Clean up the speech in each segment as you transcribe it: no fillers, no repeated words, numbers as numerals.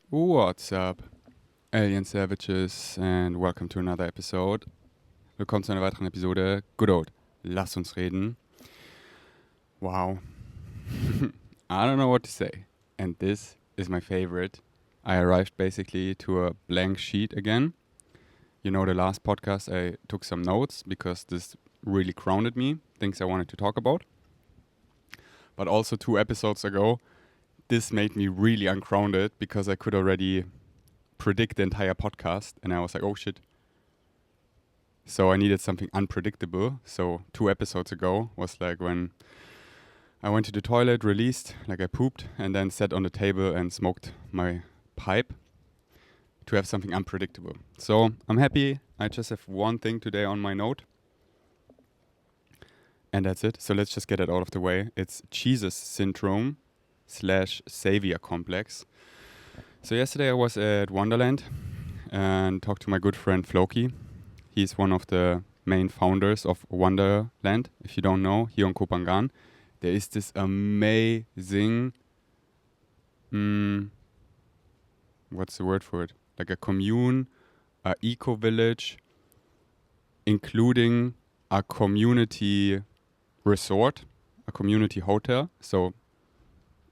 What's up, Alien Savages, and welcome to another episode. Willkommen zu einer weiteren Episode. Good old. Lass uns reden. Wow. I don't know what to say. And this is my favorite. I arrived basically to a blank sheet again. You know, the last podcast I took some notes because this really grounded me, things I wanted to talk about. But also 2 episodes ago, this made me really ungrounded because I could already predict the entire podcast and I was like, oh shit. So I needed something unpredictable. So 2 episodes ago was like when I went to the toilet, released, like I pooped, and then sat on the table and smoked my pipe to have something unpredictable. So I'm happy. I just have one thing today on my note. And that's it. So let's just get it out of the way. It's Jesus syndrome / savior complex. So yesterday I was at Wonderland and talked to my good friend Floki. He's one of the main founders of Wonderland. If you don't know, here on Kopangan, there is this amazing, what's the word for it? Like a commune, a eco-village, including a community resort, a community hotel. So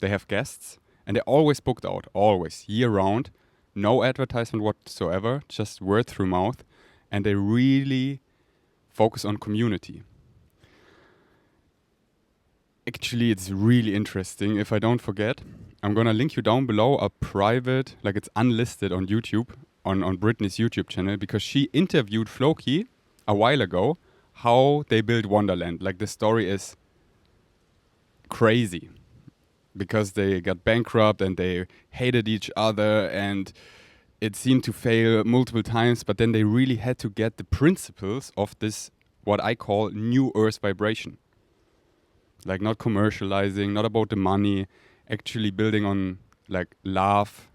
they have guests and they're always booked out, always, year round. No advertisement whatsoever, just word through mouth. And they really focus on community. Actually, it's really interesting. If I don't forget, I'm going to link you down below a private, like it's unlisted on YouTube, on Brittany's YouTube channel, because she interviewed Floki a while ago how they built Wonderland. Like the story is crazy. Because they got bankrupt and they hated each other and it seemed to fail multiple times, but then they really had to get the principles of this, what I call new earth vibration. Like not commercializing, not about the money, actually building on like love,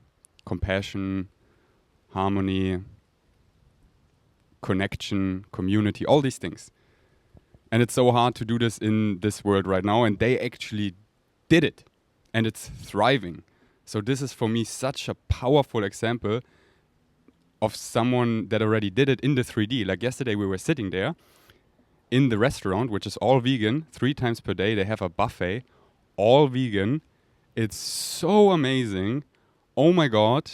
compassion, harmony, connection, community, all these things. And it's so hard to do this in this world right now, and they actually did it. And it's thriving. So this is for me such a powerful example of someone that already did it in the 3D. Like yesterday we were sitting there in the restaurant, which is all vegan, 3 times per day. They have a buffet, all vegan. It's so amazing. Oh my God.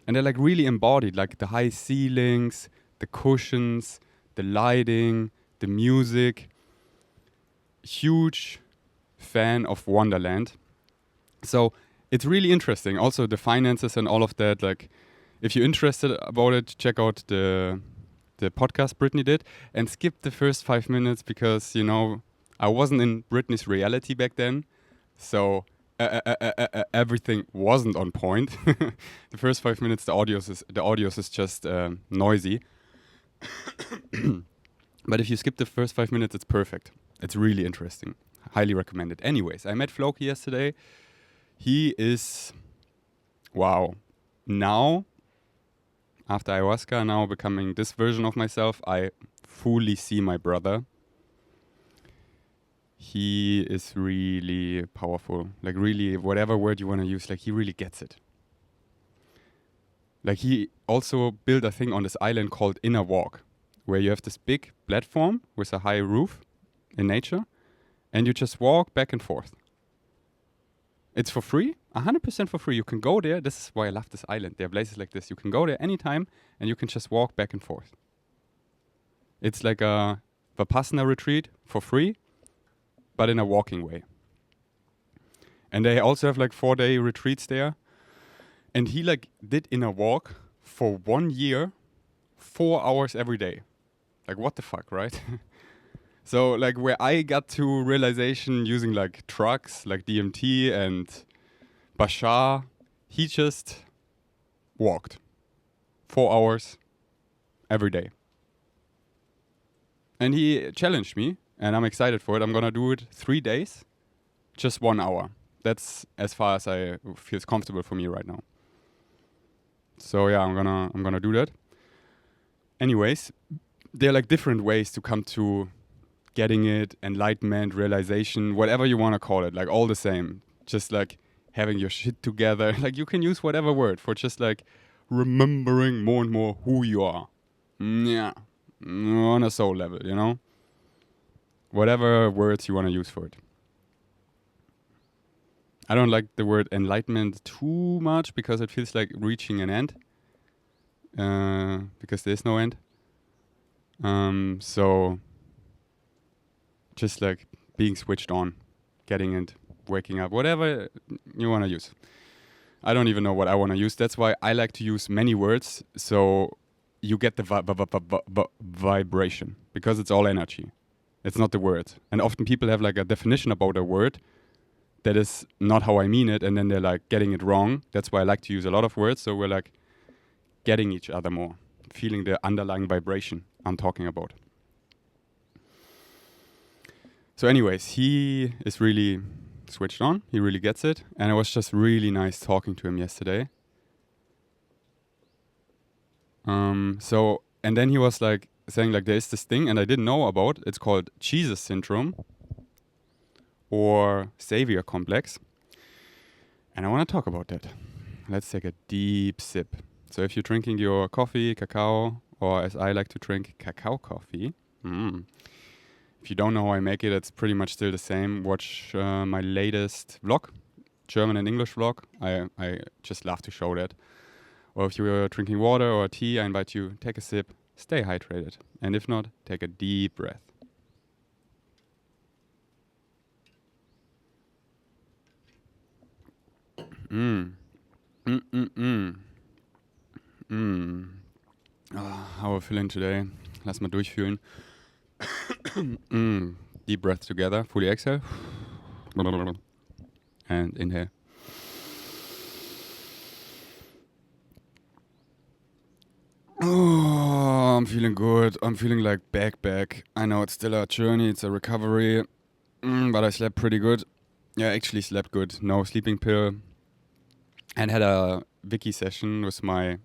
And they're like really embodied, like the high ceilings, the cushions, the lighting, the music. Huge fan of Wonderland. So it's really interesting. Also the finances and all of that. Like, if you're interested about it, check out the podcast Brittany did and skip the first 5 minutes because, you know, I wasn't in Brittany's reality back then. So everything wasn't on point. The first 5 minutes, the audio is just noisy. But if you skip the first 5 minutes, it's perfect. It's really interesting. Highly recommended. Anyways, I met Floki yesterday. He is, wow, now, after ayahuasca, now becoming this version of myself, I fully see my brother. He is really powerful. Like really, whatever word you want to use, like he really gets it. Like he also built a thing on this island called Inner Walk, where you have this big platform with a high roof in nature, and you just walk back and forth. It's for free, 100% for free. You can go there. This is why I love this island. There are places like this. You can go there anytime and you can just walk back and forth. It's like a Vipassana retreat for free, but in a walking way. And they also have like 4-day retreats there. And he like did in a walk for 1 year, 4 hours every day. Like what the fuck, right? So like where I got to realization using like drugs like DMT and Bashar, he just walked 4 hours every day. And he challenged me and I'm excited for it. I'm gonna do it 3 days, just 1 hour. That's as far as I feels comfortable for me right now. So yeah, I'm gonna do that. Anyways, there are like different ways to come to getting it, enlightenment, realization, whatever you want to call it, like all the same. Just like having your shit together. Like, you can use whatever word for just like remembering more and more who you are. Yeah. On a soul level, you know? Whatever words you want to use for it. I don't like the word enlightenment too much because it feels like reaching an end. Because there is no end. So just like being switched on, getting it, waking up, whatever you want to use. I don't even know what I want to use. That's why I like to use many words, so you get the vibration, because it's all energy. It's not the word. And often people have like a definition about a word that is not how I mean it, and then they're like getting it wrong. That's why I like to use a lot of words, so we're like getting each other more, feeling the underlying vibration I'm talking about. So anyways, he is really switched on. He really gets it. And it was just really nice talking to him yesterday. And then he was like saying like there is this thing and I didn't know about. It's called Jesus syndrome or savior complex. And I want to talk about that. Let's take a deep sip. So if you're drinking your coffee, cacao, or as I like to drink, cacao coffee. If you don't know how I make it, it's pretty much still the same. Watch my latest vlog, German and English vlog. I just love to show that. Or if you're drinking water or tea, I invite you, take a sip, stay hydrated. And if not, take a deep breath. How are we feeling today? Lass mal durchfühlen. Deep breath together. Fully exhale. And inhale. Oh, I'm feeling good. I'm feeling like back. I know it's still a journey. It's a recovery. But I slept pretty good. Yeah, actually slept good. No sleeping pill. And had a Wiki session with my,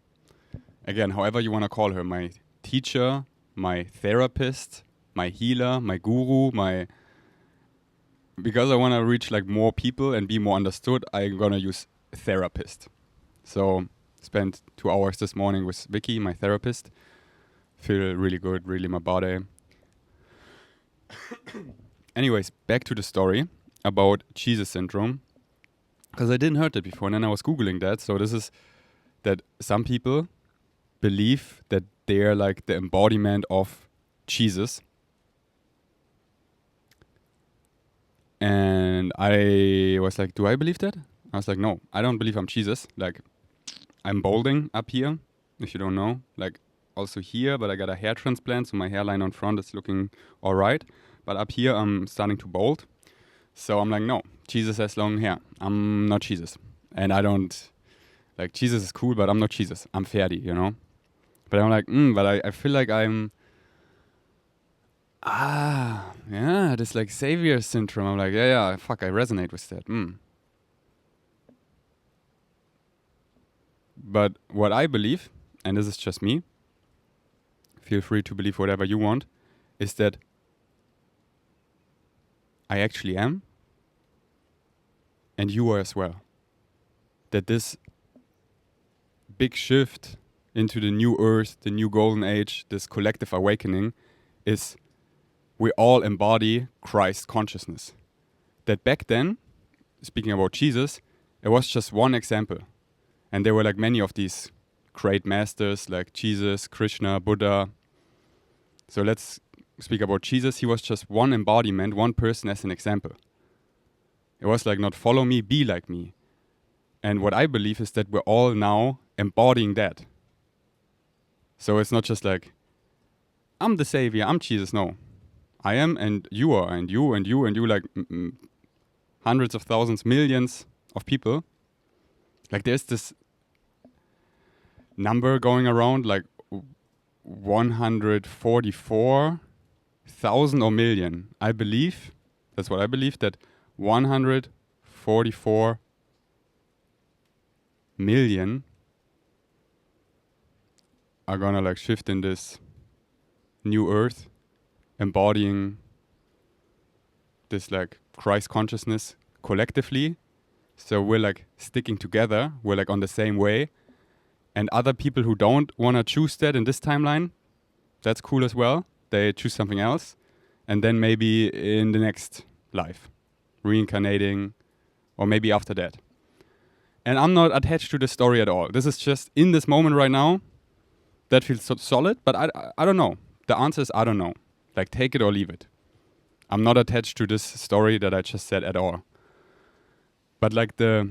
again, however you want to call her, my teacher, my therapist, my healer, my guru, because I want to reach like more people and be more understood, I'm going to use therapist. So spent 2 hours this morning with Vicky, my therapist. Feel really good, really my body. Anyways, back to the story about Jesus syndrome. Because I didn't heard that before, and then I was Googling that. So this is that some people believe that they're like the embodiment of Jesus. And I was like, do I believe that? I was like, no, I don't believe I'm Jesus. Like, I'm balding up here, if you don't know. Like, also here, but I got a hair transplant, so my hairline on front is looking all right. But up here, I'm starting to bald. So I'm like, no, Jesus has long hair. I'm not Jesus. And I don't, like, Jesus is cool, but I'm not Jesus. I'm Ferdi, you know? But I'm like, but I feel like I'm, yeah, this like savior syndrome. I'm like, yeah, fuck, I resonate with that. But what I believe, and this is just me, feel free to believe whatever you want, is that I actually am, and you are as well. That this big shift into the new earth, the new golden age, this collective awakening is we all embody Christ consciousness. That back then, speaking about Jesus, it was just one example. And there were like many of these great masters like Jesus, Krishna, Buddha. So let's speak about Jesus. He was just one embodiment, one person as an example. It was like not follow me, be like me. And what I believe is that we're all now embodying that. So it's not just like, I'm the savior, I'm Jesus. No, I am and you are and you and you and you, like hundreds of thousands, millions of people. Like there's this number going around, like 144,000 or million. I believe, that's what I believe, that 144 million are gonna like shift in this new earth, embodying this like Christ consciousness collectively. So we're like sticking together. We're like on the same way. And other people who don't want to choose that in this timeline, that's cool as well. They choose something else. And then maybe in the next life, reincarnating, or maybe after that. And I'm not attached to the story at all. This is just in this moment right now. That feels so solid, but I don't know. The answer is I don't know. Like, take it or leave it. I'm not attached to this story that I just said at all. But like the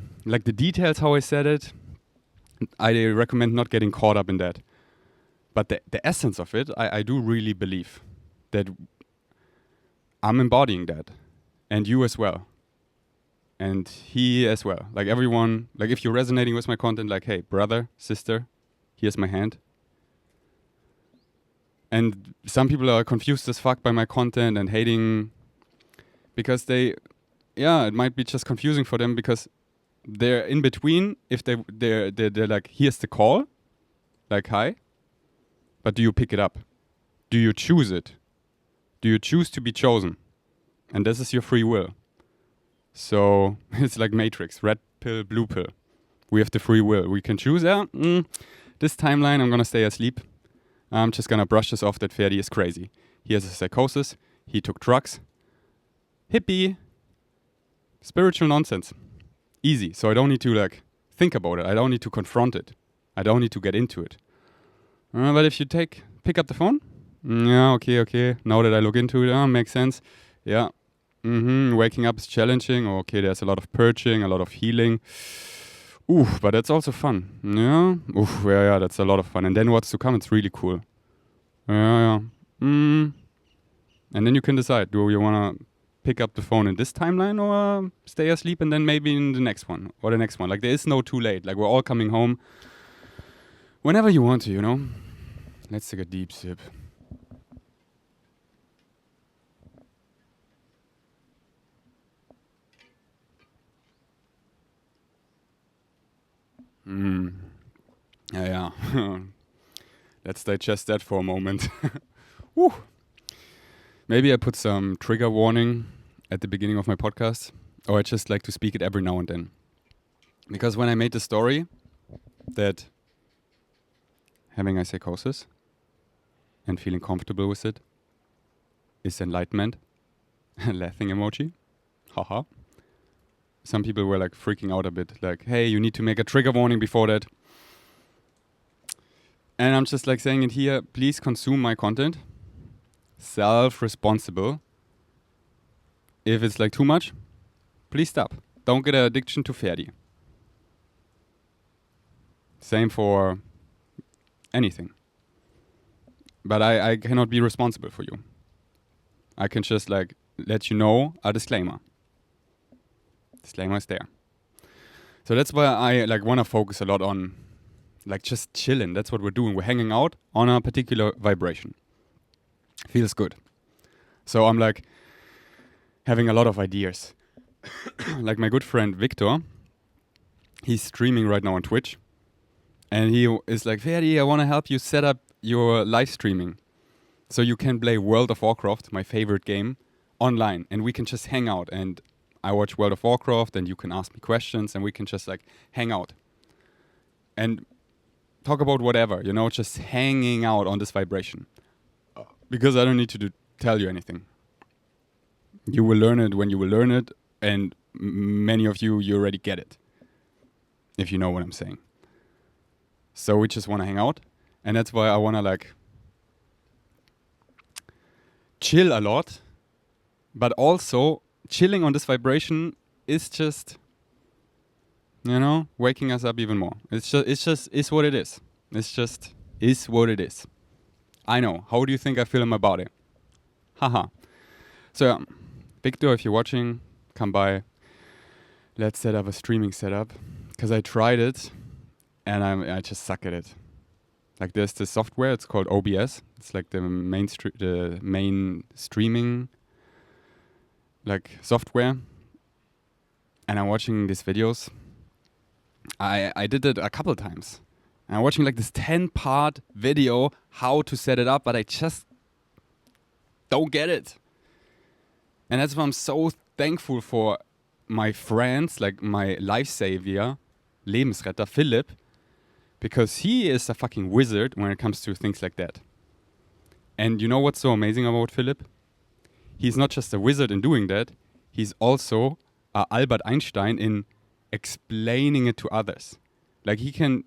details how I said it, I recommend not getting caught up in that. But the essence of it, I do really believe that I'm embodying that. And you as well. And he as well. Like everyone, like if you're resonating with my content, like, hey, brother, sister, here's my hand. And some people are confused as fuck by my content and hating because it might be just confusing for them because they're in between. If they're like, here's the call, like, hi, but do you pick it up? Do you choose it? Do you choose to be chosen? And this is your free will. So it's like Matrix, red pill, blue pill. We have the free will. We can choose, this timeline, I'm gonna stay asleep. I'm just gonna brush this off that Ferdi is crazy. He has a psychosis. He took drugs. Hippie. Spiritual nonsense. Easy. So I don't need to like think about it. I don't need to confront it. I don't need to get into it. But if you pick up the phone. Yeah, okay. Now that I look into it, makes sense. Yeah. Waking up is challenging. Okay, there's a lot of purging, a lot of healing. But that's also fun. Yeah, that's a lot of fun. And then what's to come, it's really cool. Yeah. And then you can decide, do you want to pick up the phone in this timeline or stay asleep and then maybe in the next one or the next one? Like, there is no too late. Like, we're all coming home whenever you want to, you know? Let's take a deep sip. Yeah. Let's digest that for a moment. Woo. Maybe I put some trigger warning at the beginning of my podcast, or I just like to speak it every now and then. Because when I made the story that having a psychosis and feeling comfortable with it is enlightenment, laughing emoji, haha. Some people were like freaking out a bit, like, hey, you need to make a trigger warning before that. And I'm just like saying it here, please consume my content. Self-responsible. If it's like too much, please stop. Don't get an addiction to Ferdi. Same for anything. But I cannot be responsible for you. I can just like let you know a disclaimer. Disclaimer is there. So that's why I like want to focus a lot on like just chilling. That's what we're doing. We're hanging out on a particular vibration. Feels good. So I'm like having a lot of ideas. Like my good friend Victor, he's streaming right now on Twitch. And he is like, Ferdi, I want to help you set up your live streaming. So you can play World of Warcraft, my favorite game, online. And we can just hang out. And I watch World of Warcraft and you can ask me questions and we can just like hang out. And talk about whatever, you know, just hanging out on this vibration. Because I don't need to tell you anything. You will learn it when you will learn it. And many of you already get it. If you know what I'm saying. So we just want to hang out. And that's why I want to like chill a lot. But also chilling on this vibration is just, you know, waking us up even more. It's just what it is. It's just is what it is. I know. How do you think I feel in my body? Haha. So, Victor, if you're watching, come by. Let's set up a streaming setup. Because I tried it and I just suck at it. Like there's this software, it's called OBS. It's like the main streaming like software. And I'm watching these videos. I did it a couple of times. And I'm watching like this 10-part video how to set it up, but I just don't get it. And that's why I'm so thankful for my friends, like my life savior, Lebensretter, Philip, because he is a fucking wizard when it comes to things like that. And you know what's so amazing about Philip? He's not just a wizard in doing that, he's also Albert Einstein in explaining it to others. Like he can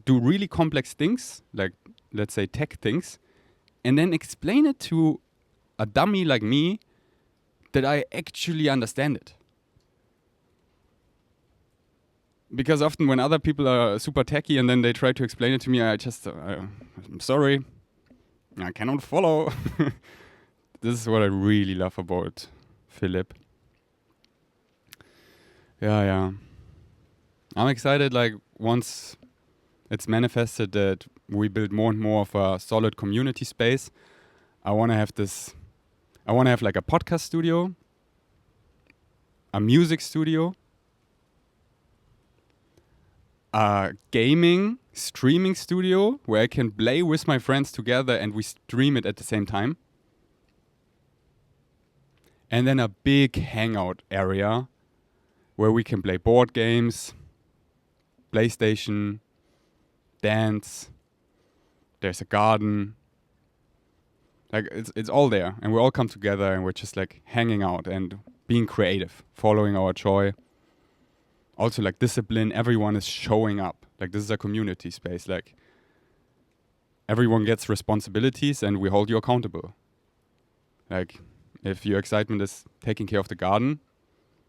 do really complex things, like let's say tech things, and then explain it to a dummy like me that I actually understand it. Because often when other people are super techy and then they try to explain it to me, I just, I'm sorry, I cannot follow. This is what I really love about Philip. Yeah. I'm excited, like, once it's manifested that we build more and more of a solid community space, I want to have like a podcast studio, a music studio, a gaming, streaming studio where I can play with my friends together and we stream it at the same time. And then a big hangout area where we can play board games, PlayStation, dance. There's a garden. Like it's all there, and we all come together and we're just like hanging out and being creative, following our joy. Also like discipline, everyone is showing up. Like this is a community space. Like everyone gets responsibilities and we hold you accountable. Like if your excitement is taking care of the garden,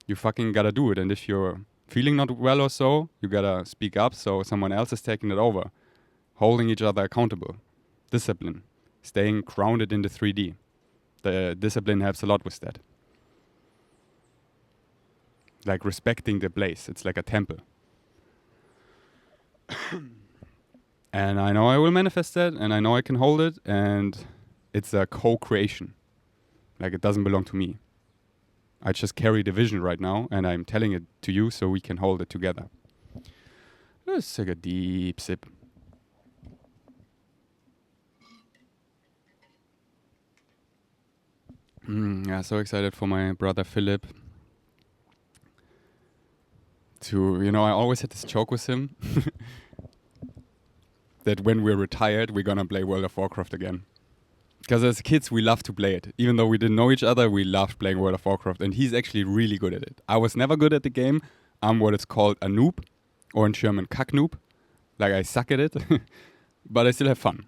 you fucking gotta do it. And if you're feeling not well or so, you gotta speak up so someone else is taking it over. Holding each other accountable. Discipline. Staying grounded in the 3D. The discipline helps a lot with that. Like respecting the place. It's like a temple. And I know I will manifest that, and I know I can hold it, and it's a co-creation. Like it doesn't belong to me. I just carry the vision right now, and I'm telling it to you so we can hold it together. Let's take a deep sip. Yeah, so excited for my brother Philip. I always had this joke with him that when we're retired, we're gonna play World of Warcraft again. Because as kids, we loved to play it. Even though we didn't know each other, we loved playing World of Warcraft. And he's actually really good at it. I was never good at the game. I'm what is called a noob, or in German, Kacknoob. Like I suck at it, but I still have fun.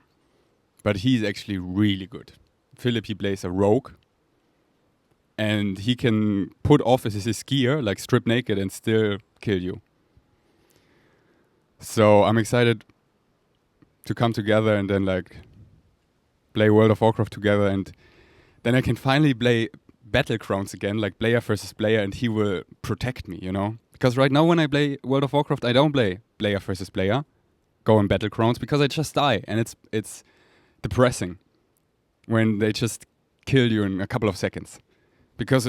But he's actually really good. Philip, he plays a rogue. And he can put off his gear, like strip naked, and still kill you. So I'm excited to come together and then like play World of Warcraft together, and then I can finally play Battlegrounds again, like player versus player, and he will protect me, Because right now when I play World of Warcraft, I don't play player versus player, go in Battlegrounds, because I just die, and it's depressing when they just kill you in a couple of seconds. Because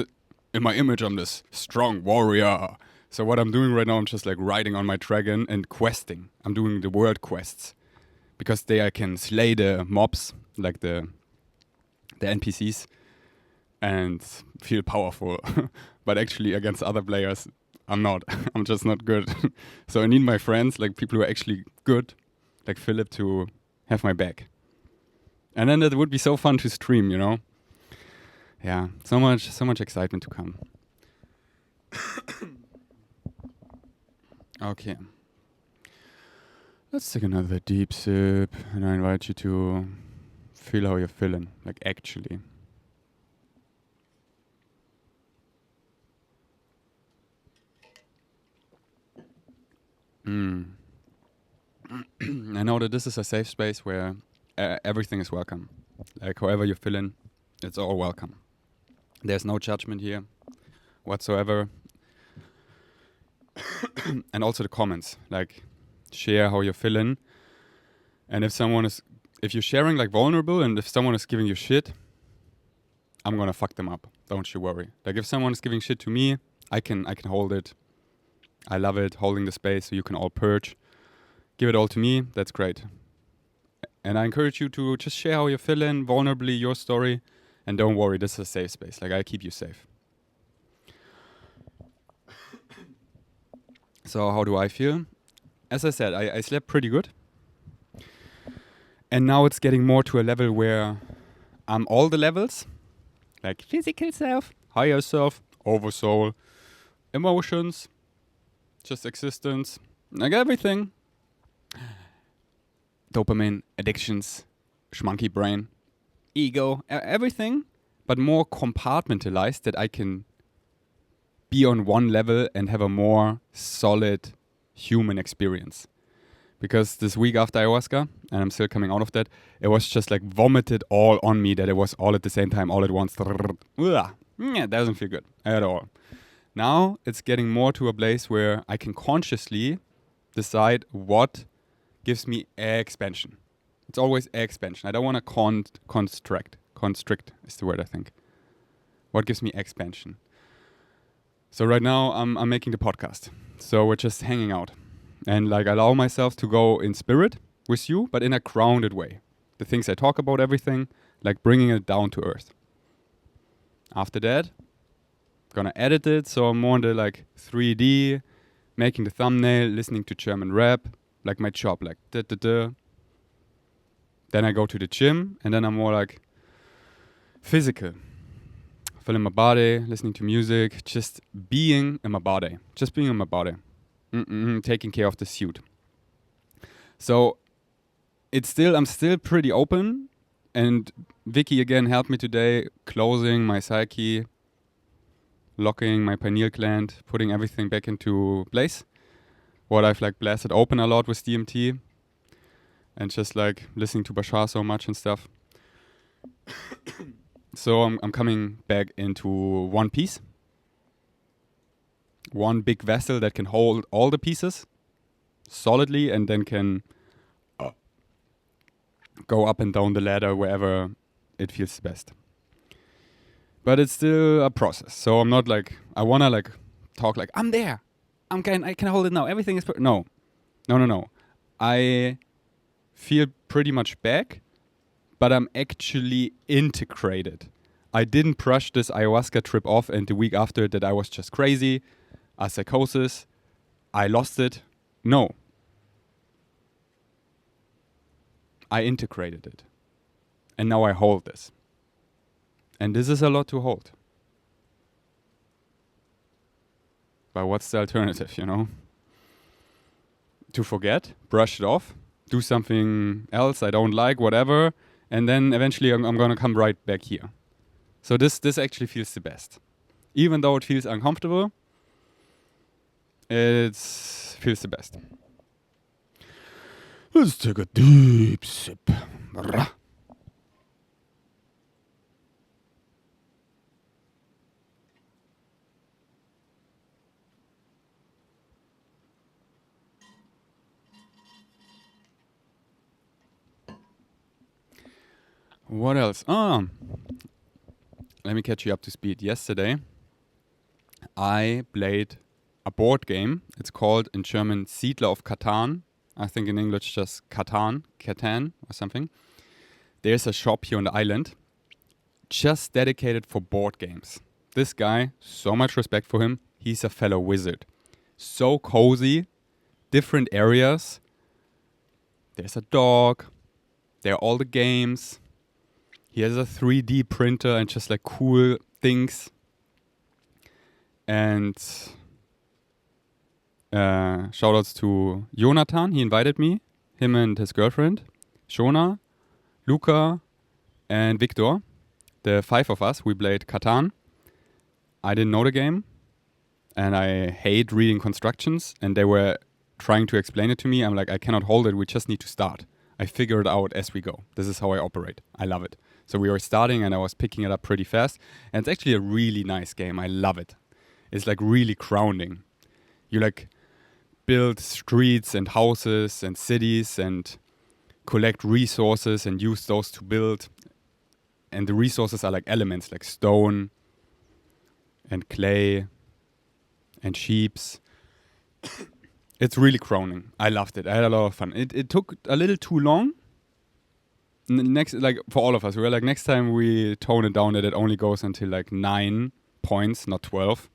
in my image, I'm this strong warrior. So what I'm doing right now, I'm just like riding on my dragon and questing. I'm doing the world quests. Because there I can slay the mobs, like the NPCs, and feel powerful. But actually against other players, I'm not. I'm just not good. So I need my friends, like people who are actually good, like Philip, to have my back. And then it would be so fun to stream, Yeah, so much excitement to come. Okay. Let's take another deep sip, and I invite you to feel how you're feeling, like actually. I know that this is a safe space where everything is welcome. Like however you're feeling, it's all welcome. There's no judgment here whatsoever. And also the comments, like share how you're feeling. And if you're sharing like vulnerable, and if someone is giving you shit, I'm gonna fuck them up. Don't you worry. Like if someone is giving shit to me, I can hold it. I love it, holding the space so you can all purge. Give it all to me, that's great. And I encourage you to just share how you're feeling, vulnerably, your story. And don't worry, this is a safe space. Like I keep you safe. So how do I feel? As I said, I slept pretty good. And now it's getting more to a level where I'm all the levels, like physical self, higher self, oversoul, emotions, just existence, like everything. Dopamine, addictions, schmunky brain, ego, everything, but more compartmentalized that I can be on one level and have a more solid human experience. Because this week after ayahuasca, and I'm still coming out of that, it was just like vomited all on me that it was all at the same time, all at once. Yeah, it doesn't feel good at all. Now it's getting more to a place where I can consciously decide what gives me expansion. It's always expansion. I don't want to constrict. Constrict is the word, I think. What gives me expansion? So right now I'm making the podcast. So we're just hanging out. And like allow myself to go in spirit with you, but in a grounded way. The things I talk about, everything, like bringing it down to earth. After that, gonna edit it, so I'm more in the like 3D, making the thumbnail, listening to German rap, like my job, like da da da. Then I go to the gym, and then I'm more like physical. Feeling my body, listening to music, just being in my body. Just being in my body. Taking care of the suit. So I'm still pretty open, and Vicky again helped me today, closing my psyche, locking my pineal gland, putting everything back into place. What I've like blasted open a lot with DMT, and just like listening to Bashar so much and stuff. So I'm coming back into one piece. One big vessel that can hold all the pieces solidly and then can go up and down the ladder wherever it feels best. But it's still a process. So I'm not like, I want to like talk like, I'm there. I can hold it now. Everything is, no. I feel pretty much back, but I'm actually integrated. I didn't brush this ayahuasca trip off and the week after that I was just crazy. A psychosis, I lost it. No. I integrated it. And now I hold this. And this is a lot to hold. But what's the alternative, you know? To forget, brush it off, do something else I don't like, whatever, and then eventually I'm going to come right back here. So this actually feels the best. Even though it feels uncomfortable, it feels the best. Let's take a deep sip. What else? Let me catch you up to speed. Yesterday, I played a board game. It's called in German Siedler of Katan. I think in English just Katan or something. There's a shop here on the island just dedicated for board games. This guy, so much respect for him. He's a fellow wizard. So cozy, different areas. There's a dog. There are all the games. He has a 3D printer and just like cool things. And shoutouts to Jonathan. He invited me, him and his girlfriend, Shona, Luca, and Victor. The 5 of us, we played Katan. I didn't know the game, and I hate reading constructions, and they were trying to explain it to me. I'm like, I cannot hold it, we just need to start. I figure it out as we go. This is how I operate. I love it. So we were starting, and I was picking it up pretty fast, and it's actually a really nice game. I love it. It's like really grounding. You like build streets and houses and cities and collect resources and use those to build. And the resources are like elements like stone and clay and sheeps. It's really grounding. I loved it. I had a lot of fun. It took a little too long. Next, like for all of us, we were like, next time we tone it down that it only goes until like 9 points, not 12.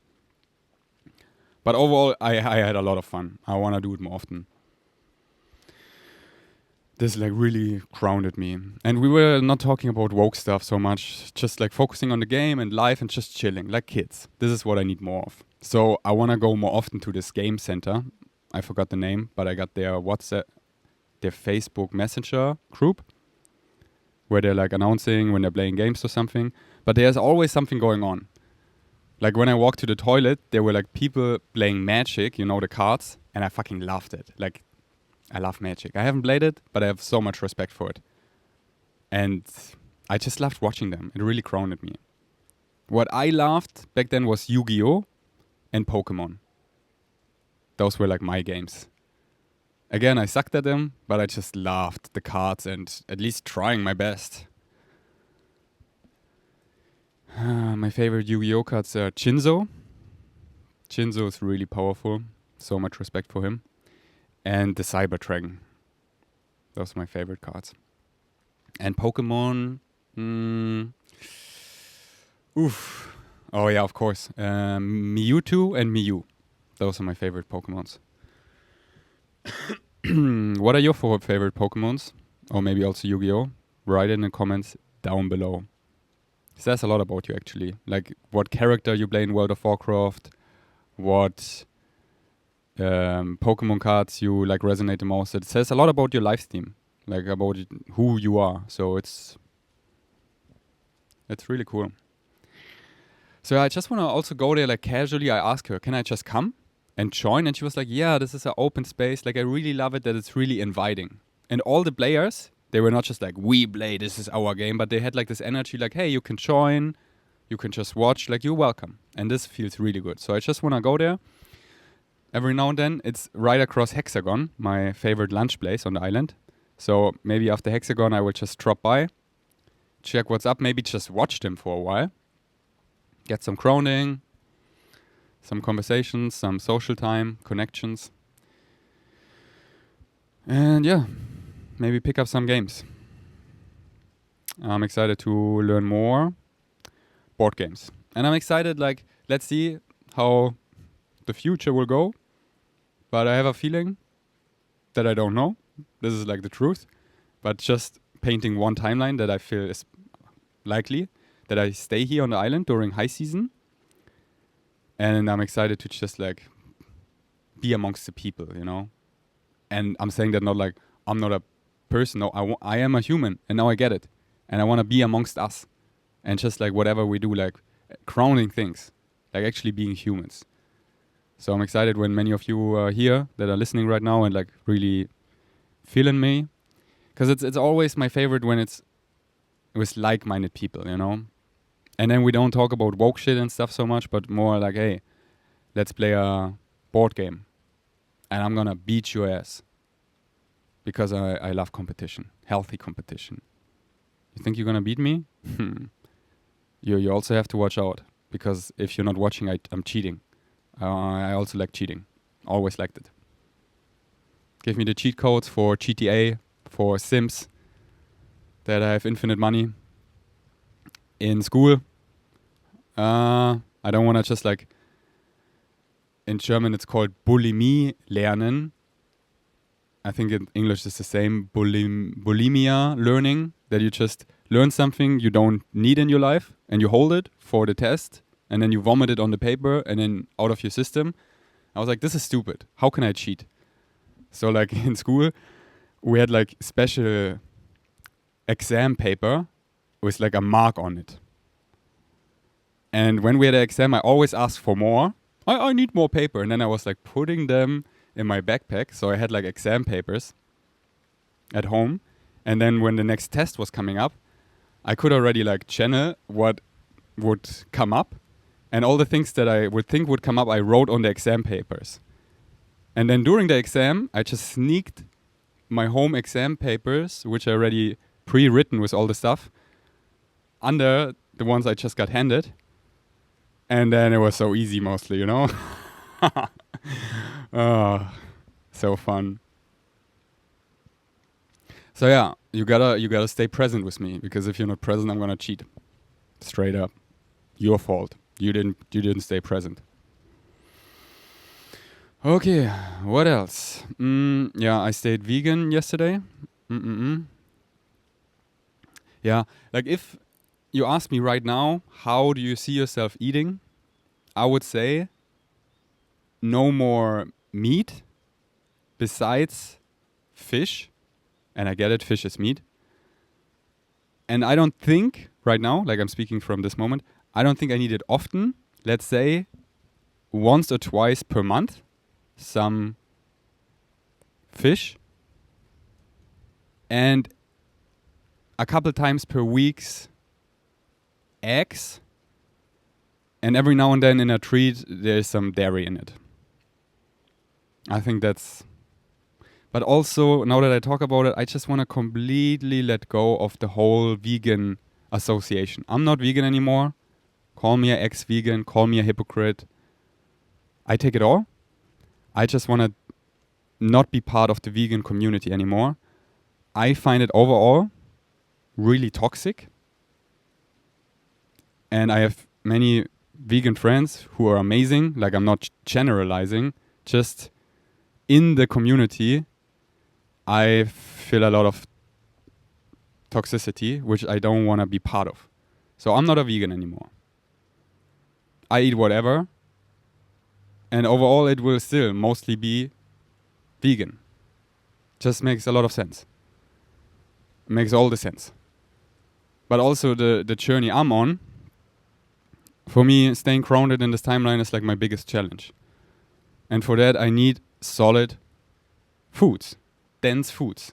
But overall, I had a lot of fun. I want to do it more often. This like really grounded me. And we were not talking about woke stuff so much, just like focusing on the game and life and just chilling, like kids. This is what I need more of. So I want to go more often to this game center. I forgot the name, but I got their WhatsApp, their Facebook Messenger group, where they're like announcing when they're playing games or something. But there's always something going on. Like when I walked to the toilet, there were like people playing Magic, you know, the cards, and I fucking loved it. Like, I love Magic. I haven't played it, but I have so much respect for it. And I just loved watching them. It really grounded me. What I loved back then was Yu-Gi-Oh! And Pokemon. Those were like my games. Again, I sucked at them, but I just loved the cards and at least trying my best. My favorite Yu-Gi-Oh! Cards are Chinzo. Chinzo is really powerful. So much respect for him. And the Cyber Dragon. Those are my favorite cards. And Pokemon. Oof. Oh yeah, of course. Mewtwo and Mew. Those are my favorite Pokemons. What are your four favorite Pokemons? Or maybe also Yu-Gi-Oh! Write in the comments down below. It says a lot about you actually. Like what character you play in World of Warcraft. What Pokemon cards you like resonate the most. It says a lot about your life theme, like about who you are. So it's really cool. So I just want to also go there like casually. I asked her, can I just come and join? And she was like, yeah, this is an open space. Like I really love it that it's really inviting. And all the players, they were not just like, we play, this is our game, but they had like this energy like, hey, you can join, you can just watch, like you're welcome. And this feels really good. So I just want to go there. Every now and then, it's right across Hexagon, my favorite lunch place on the island. So maybe after Hexagon, I will just drop by, check what's up, maybe just watch them for a while, get some grounding, some conversations, some social time, connections. And yeah, maybe pick up some games. I'm excited to learn more board games. And I'm excited, like, let's see how the future will go. But I have a feeling that I don't know. This is like the truth. But just painting one timeline that I feel is likely, that I stay here on the island during high season. And I'm excited to just like be amongst the people, you know. And I'm saying that not like I'm not a person. No, I am a human. And now I get it. And I want to be amongst us. And just like whatever we do, like crowning things. Like actually being humans. So I'm excited when many of you are here that are listening right now and like really feeling me. Because it's always my favorite when it's with like-minded people, you know. And then we don't talk about woke shit and stuff so much, but more like, hey, let's play a board game. And I'm gonna beat your ass. Because I love competition. Healthy competition. You think you're gonna beat me? You also have to watch out. Because if you're not watching, I'm cheating. I also like cheating. Always liked it. Give me the cheat codes for GTA, for Sims, that I have infinite money. In school, I don't want to just like, in German it's called Bulimie lernen. I think in English it's the same, bulimia learning, that you just learn something you don't need in your life and you hold it for the test and then you vomit it on the paper and then out of your system. I was like, this is stupid. How can I cheat? So like in school, we had like special exam paper with like a mark on it. And when we had an exam, I always asked for more. I need more paper. And then I was like putting them in my backpack. So I had like exam papers at home. And then when the next test was coming up, I could already like channel what would come up. And all the things that I would think would come up, I wrote on the exam papers. And then during the exam, I just sneaked my home exam papers, which are already pre-written with all the stuff, under the ones I just got handed. And then it was so easy mostly, you know? Oh, so fun. So yeah, you gotta stay present with me, because if you're not present, I'm gonna cheat. Straight up. Your fault. You didn't stay present. Okay, what else? Yeah, I stayed vegan yesterday. Yeah, like if you ask me right now, how do you see yourself eating? I would say no more meat besides fish. And I get it, fish is meat. And I don't think right now, like I'm speaking from this moment, I don't think I need it often. Let's say once or twice per month, some fish. And a couple times per week's eggs. And every now and then in a treat, there's some dairy in it. I think that's... But also, now that I talk about it, I just want to completely let go of the whole vegan association. I'm not vegan anymore. Call me an ex-vegan, call me a hypocrite. I take it all. I just want to not be part of the vegan community anymore. I find it overall really toxic. And I have many vegan friends who are amazing. Like, I'm not generalizing. Just in the community, I feel a lot of toxicity, which I don't want to be part of. So I'm not a vegan anymore. I eat whatever. And overall, it will still mostly be vegan. Just makes a lot of sense. Makes all the sense. But also the journey I'm on, for me, staying grounded in this timeline is like my biggest challenge. And for that, I need solid foods, dense foods.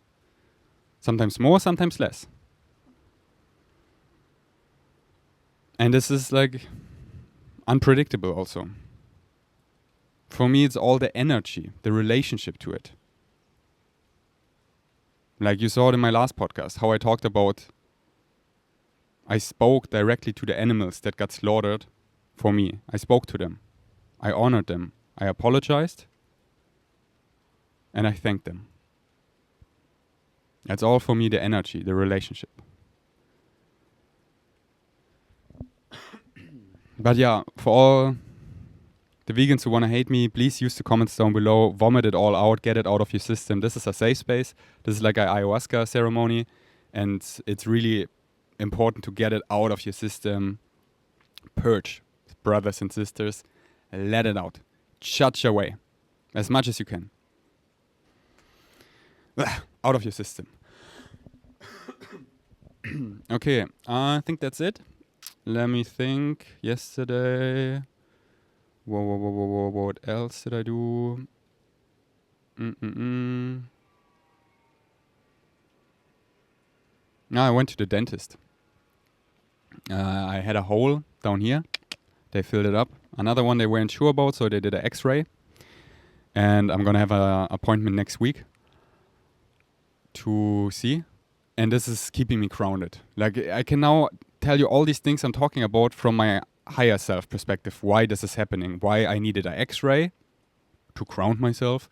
Sometimes more, sometimes less. And this is like unpredictable also. For me, it's all the energy, the relationship to it. Like you saw it in my last podcast, how I talked about, I spoke directly to the animals that got slaughtered for me. I spoke to them. I honored them. I apologized. And I thanked them. That's all for me, the energy, the relationship. But yeah, for all the vegans who want to hate me, please use the comments down below. Vomit it all out. Get it out of your system. This is a safe space. This is like an ayahuasca ceremony. And it's really important to get it out of your system. Purge, brothers and sisters. Let it out. Shut your way. As much as you can. Out of your system. Okay, I think that's it. Let me think. Yesterday... What else did I do? I went to the dentist. I had a hole down here. They filled it up. Another one they weren't sure about, so they did an x-ray. And I'm going to have an appointment next week to see. And this is keeping me grounded. Like, I can now tell you all these things I'm talking about from my higher self perspective. Why this is happening. Why I needed an x-ray to ground myself.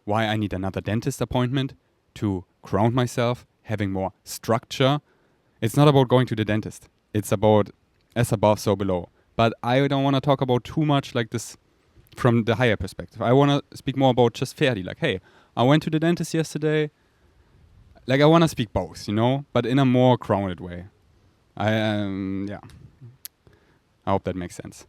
Why I need another dentist appointment to ground myself. Having more structure. It's not about going to the dentist. It's about as above, so below. But I don't want to talk about too much like this from the higher perspective. I want to speak more about just fairly. Like, hey, I went to the dentist yesterday. Like, I want to speak both, you know, but in a more grounded way. Yeah. I hope that makes sense.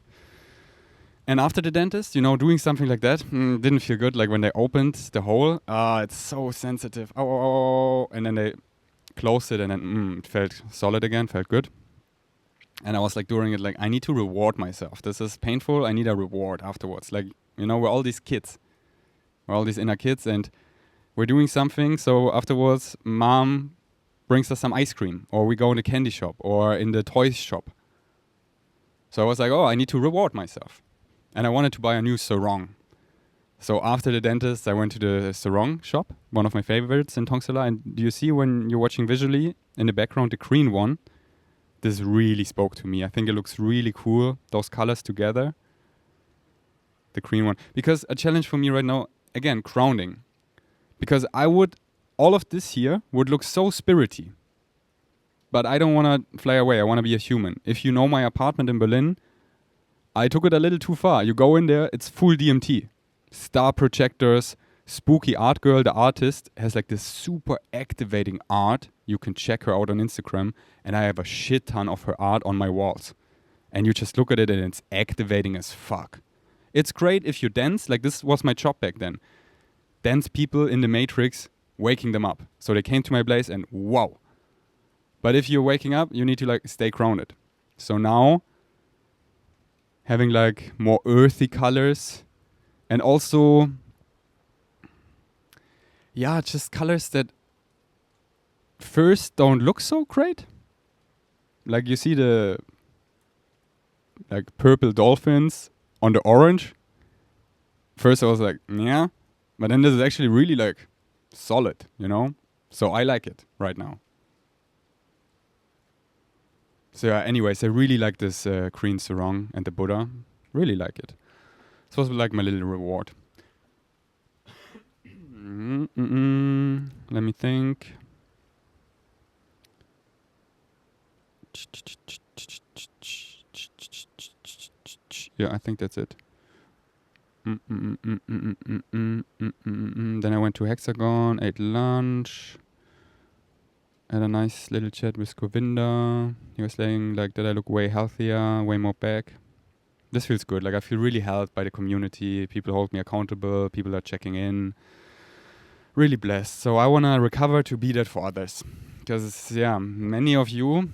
And after the dentist, you know, doing something like that didn't feel good. Like when they opened the hole, it's so sensitive. Oh. And then they closed it and then it felt solid again, felt good. And I was like during it, like, I need to reward myself. This is painful. I need a reward afterwards. Like, you know, we're all these kids. We're all these inner kids and we're doing something. So afterwards, mom brings us some ice cream or we go in the candy shop or in the toys shop. So I was like, oh, I need to reward myself. And I wanted to buy a new sarong. So after the dentist, I went to the sarong shop, one of my favorites in Tongsala. And do you see when you're watching visually in the background, the green one? This really spoke to me. I think it looks really cool, those colors together. The green one. Because a challenge for me right now, again, grounding. Because all of this here would look so spirity. But I don't want to fly away. I want to be a human. If you know my apartment in Berlin, I took it a little too far. You go in there, it's full DMT. star projectors, Spooky Art Girl, the artist, has like this super activating art. You can check her out on Instagram, and I have a shit ton of her art on my walls. And you just look at it and it's activating as fuck. It's great if you dance, like this was my job back then. Dance people in the Matrix, waking them up. So they came to my place and wow. But if you're waking up, you need to like stay grounded. So now, having like more earthy colors and also, yeah, just colors that first don't look so great. Like you see the like purple dolphins on the orange. First I was like, yeah, but then this is actually really like solid, you know? So I like it right now. So yeah, anyways, I really like this green sarong and the Buddha. Really like it. This was like my little reward. Let me think. Yeah, I think that's it. Then I went to Hexagon, ate lunch, had a nice little chat with Govinda. He was saying like that I look way healthier, way more back. This feels good. Like I feel really held by the community. People hold me accountable. People are checking in. Really blessed. So I want to recover to be that for others. Because, yeah, many of you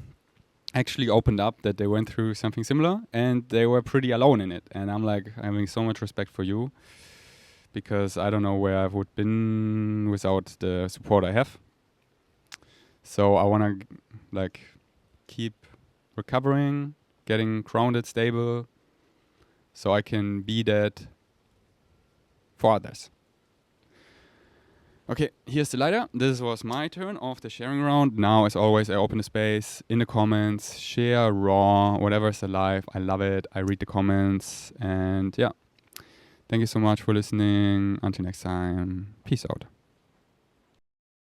actually opened up that they went through something similar and they were pretty alone in it. And I'm like, having so much respect for you because I don't know where I would been without the support I have. So I want to like keep recovering, getting grounded, stable, so I can be that for others. Okay, here's the lighter. This was my turn of the sharing round. Now, as always, I open the space in the comments, share raw, whatever's alive. I love it. I read the comments. And yeah, thank you so much for listening. Until next time, peace out.